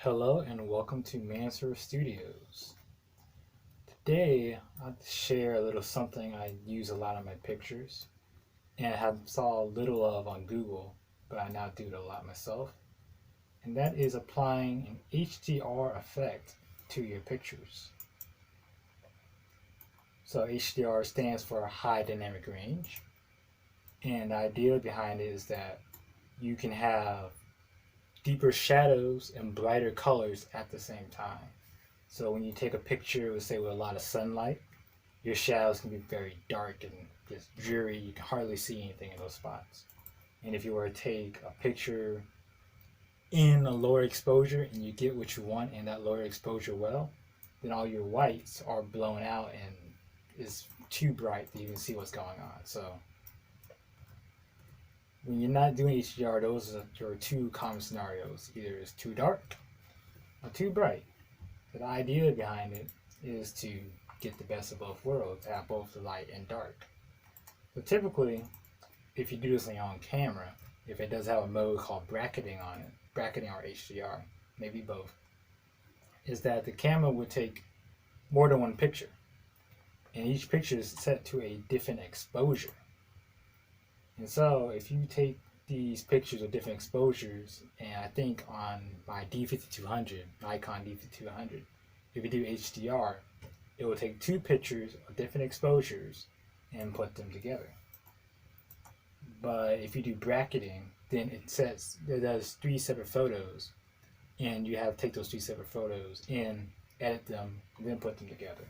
Hello and welcome to Mansoor Studios. Today I'll share a little something I use a lot in my pictures and have saw little of on Google, but I now do it a lot myself. And that is applying an HDR effect to your pictures. So HDR stands for high dynamic range. And the idea behind it is that you can have deeper shadows and brighter colors at the same time. So when you take a picture, let's say with a lot of sunlight, your shadows can be very dark and just dreary. You can hardly see anything in those spots. And if you were to take a picture in a lower exposure and you get what you want in that lower exposure well, then all your whites are blown out and is too bright that you can see what's going on. So when you're not doing HDR, those are your two common scenarios. Either it's too dark or too bright. The idea behind it is to get the best of both worlds, have both the light and dark. So typically, if you do this on your own camera, if it does have a mode called bracketing on it, bracketing or HDR, maybe both, is that the camera would take more than one picture. And each picture is set to a different exposure. And so if you take these pictures with different exposures, and I think on my D5200, Nikon D5200, if you do HDR, it will take two pictures of different exposures and put them together. But if you do bracketing, then it does three separate photos, and you have to take those three separate photos and edit them, and then put them together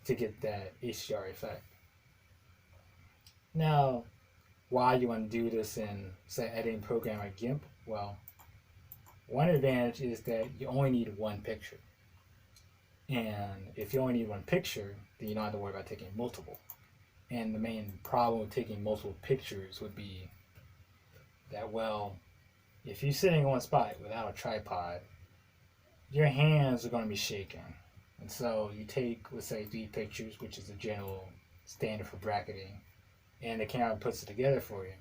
to get that HDR effect. Now, why you want to do this in, say, editing program like Gimp? Well, one advantage is that you only need one picture. And if you only need one picture, then you don't have to worry about taking multiple. And the main problem with taking multiple pictures would be that, well, if you're sitting in one spot without a tripod, your hands are going to be shaking. And so you take, let's say, 3 pictures, which is the general standard for bracketing, and the camera puts it together for you.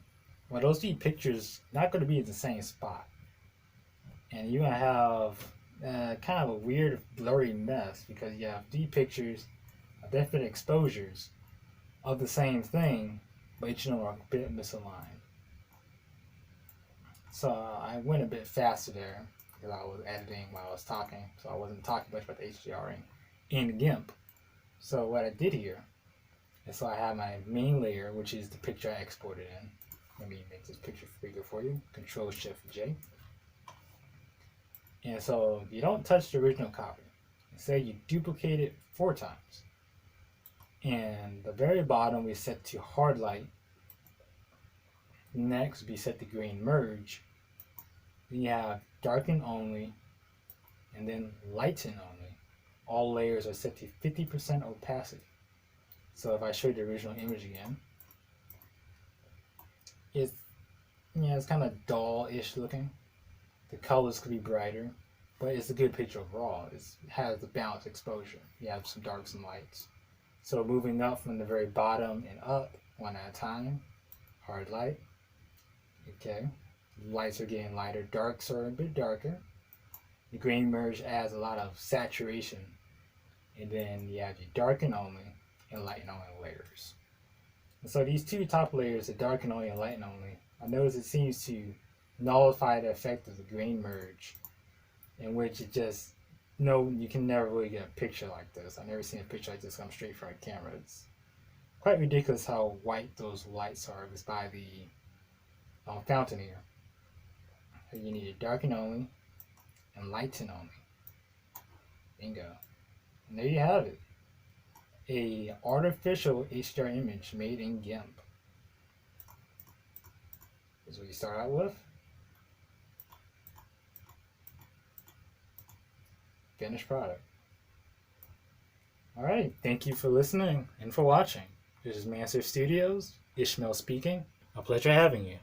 Well, those 3 pictures not going to be in the same spot, and you're going to have kind of a weird blurry mess because you have 3 pictures of different exposures of the same thing, but each of them are a bit misaligned. So I went a bit faster there because I was editing while I was talking, so I wasn't talking much about the HDRing in Gimp. So what I did here, and so I have my main layer, which is the picture I exported in. Let me make this picture bigger for you. Control-Shift-J. And so you don't touch the original copy. Instead, you duplicate it 4 times. And the very bottom we set to hard light. Next, we set to green merge. Then you have darken only, and then lighten only. All layers are set to 50% opacity. So if I show you the original image again, it's kind of dull-ish looking. The colors could be brighter, but it's a good picture overall. It has the balanced exposure. You have some darks and lights. So moving up from the very bottom and up, one at a time. Hard light. Okay. Lights are getting lighter. Darks are a bit darker. The green merge adds a lot of saturation. And then you have your darken only and lighten only layers. And so these 2 top layers, the darken only and lighten only, I notice it seems to nullify the effect of the green merge, in which it just, you can never really get a picture like this. I've never seen a picture like this come straight from a camera. It's quite ridiculous how white those lights are just by the fountain here. So you need a darken only and lighten only. Bingo. And there you have it. A artificial HDR image made in Gimp. This is what you start out with. Finished product. Alright, thank you for listening and for watching. This is Mansoor Studios, Ishmael speaking. A pleasure having you.